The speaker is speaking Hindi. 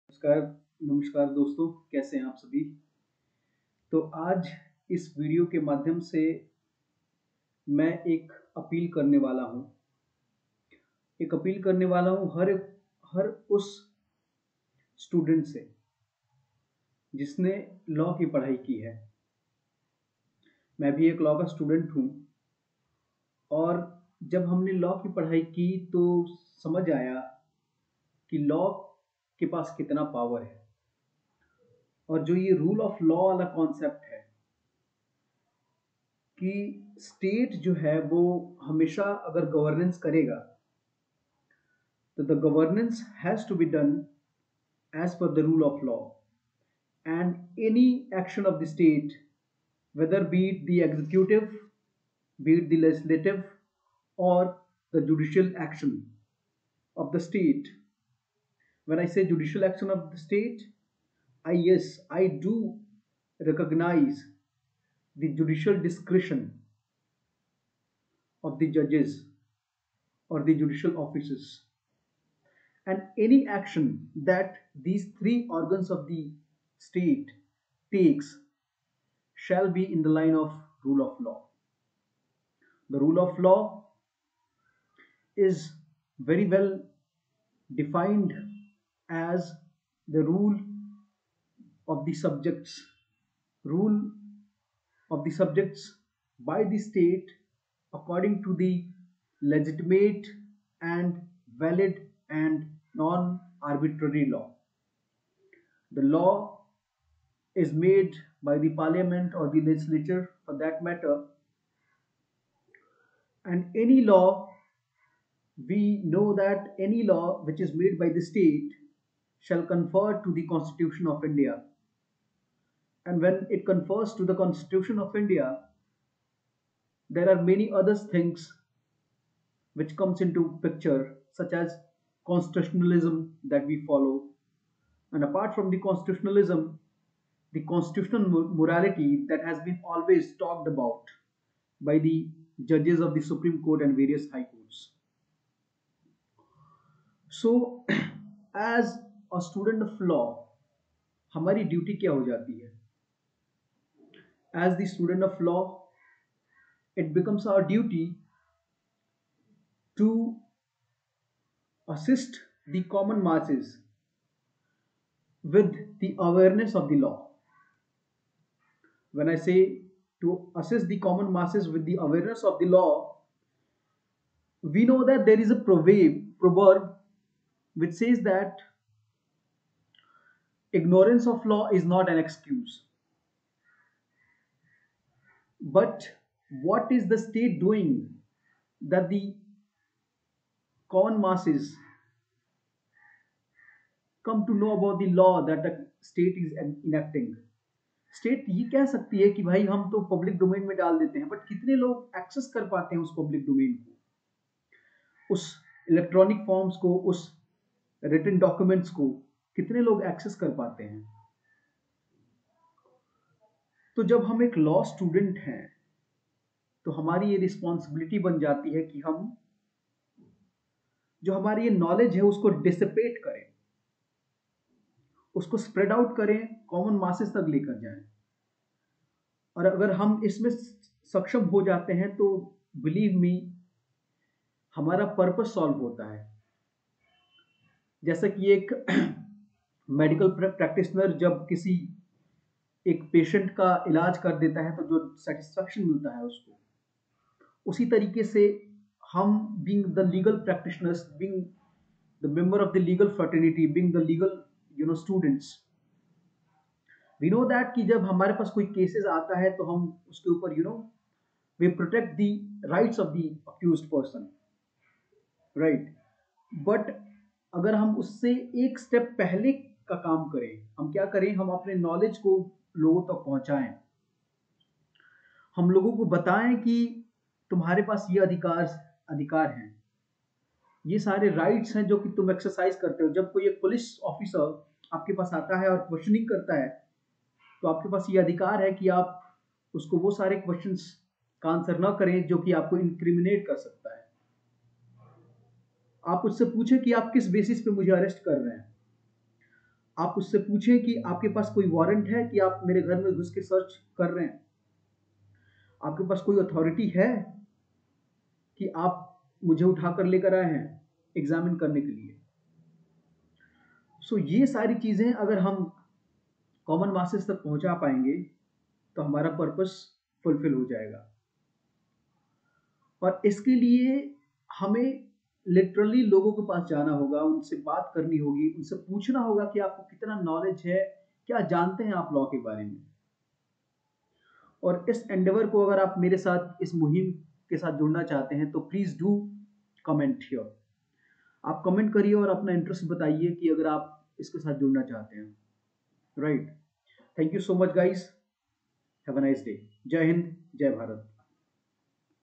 नमस्कार। नमस्कार दोस्तों, कैसे हैं आप सभी। तो आज इस वीडियो के माध्यम से मैं एक अपील करने वाला हूँ। हर उस स्टूडेंट से जिसने लॉ की पढ़ाई की है। मैं भी एक लॉ का स्टूडेंट हूँ और जब हमने लॉ की पढ़ाई की तो समझ आया कि लॉ के पास कितना पावर है। और जो ये रूल ऑफ लॉ वाला कॉन्सेप्ट है कि स्टेट जो है वो हमेशा अगर गवर्नेंस करेगा तो the governance has to be done as per the rule of law, and any action of the state, whether be it the executive, be it the legislative, or the judicial action of the state. When I say judicial action of the state, I do recognize the judicial discretion of the judges or the judicial officers, and any action that these three organs of the state takes shall be in the line of rule of law. The rule of law is very well defined as the of the subjects, rule of the subjects by the state according to the legitimate and valid and non-arbitrary law. The law is made by the parliament or the legislature for that matter, and any law, we know that any law which is made by the state shall confer to the Constitution of India. And when it confers to the Constitution of India, there are many other things which comes into picture, such as constitutionalism that we follow. And apart from the constitutionalism, the constitutional morality that has been always talked about by the judges of the Supreme Court and various high courts. So, as a student of law, हमारी ड्यूटी क्या हो जाती है? As the student of law, it becomes our duty to assist the common masses with the awareness of the law. When I say to assist the common masses with the awareness of the law, we know that there is a proverb which says that ignorance of law is not an excuse. But what is the state doing that the common masses come to know about the law that the state is enacting? State ये कह सकती है कि भाई हम तो पब्लिक डोमेन में डाल देते हैं, बट कितने लोग एक्सेस कर पाते हैं उस पब्लिक डोमेन को, उस इलेक्ट्रॉनिक फॉर्म्स को, उस रिटन डॉक्यूमेंट्स को कितने लोग एक्सेस कर पाते हैं? तो जब हम एक लॉ स्टूडेंट हैं तो हमारी ये रिस्पॉन्सिबिलिटी बन जाती है कि हम जो हमारी ये नॉलेज है उसको डिसिपेट करें, उसको स्प्रेड आउट करें, कॉमन मासेस तक लेकर जाएं। और अगर हम इसमें सक्षम हो जाते हैं तो बिलीव मी, हमारा पर्पस सॉल्व होता है। जैसा कि एक मेडिकल प्रैक्टिशनर जब किसी एक पेशेंट का इलाज कर देता है तो जो सेटिस्फैक्शन मिलता है उसको, उसी तरीके से हम being the legal practitioners, being the member of the legal fraternity, being the legal students, we know that कि जब हमारे पास कोई केसेस आता है तो हम उसके ऊपर we protect the rights of the accused person, right. But अगर हम उससे एक स्टेप पहले का काम करें, हम क्या करें, हम अपने नॉलेज को लोगों तक पहुंचाएं, हम लोगों को बताएं कि तुम्हारे पास ये अधिकार हैं, ये सारे राइट्स हैं जो कि तुम एक्सरसाइज करते हो। जब कोई एक पुलिस ऑफिसर आपके पास आता है और क्वेश्चनिंग करता है तो आपके पास ये अधिकार है कि आप उसको वो सारे क्वेश्चंस का आंसर ना करें जो कि आपको इंक्रिमिनेट कर सकता है। आप उससे पूछें कि आप किस बेसिस पे मुझे अरेस्ट कर रहे हैं। आप उससे पूछें कि आपके पास कोई वारंट है कि आप मेरे घर में घुस के सर्च कर रहे हैं? आपके पास कोई अथॉरिटी है कि आप मुझे उठाकर लेकर आए हैं एग्जामिन करने के लिए? सो ये सारी चीजें अगर हम कॉमन मासेस तक पहुंचा पाएंगे तो हमारा पर्पस फुलफिल हो जाएगा। और इसके लिए हमें लिटरली लोगों के पास जाना होगा, उनसे बात करनी होगी, उनसे पूछना होगा कि आपको कितना नॉलेज है, क्या जानते हैं आप लॉ के बारे में। और इस एंडेवर को अगर आप मेरे साथ इस मुहिम के साथ जुड़ना चाहते हैं तो प्लीज़ डू कमेंट हियर। आप कमेंट करिए और अपना इंटरेस्ट बताइए कि अगर आप इसके साथ जुड़ना चाहते हैं। Right. Thank you so much guys. Have a nice day. जय हिंद, जय भारत।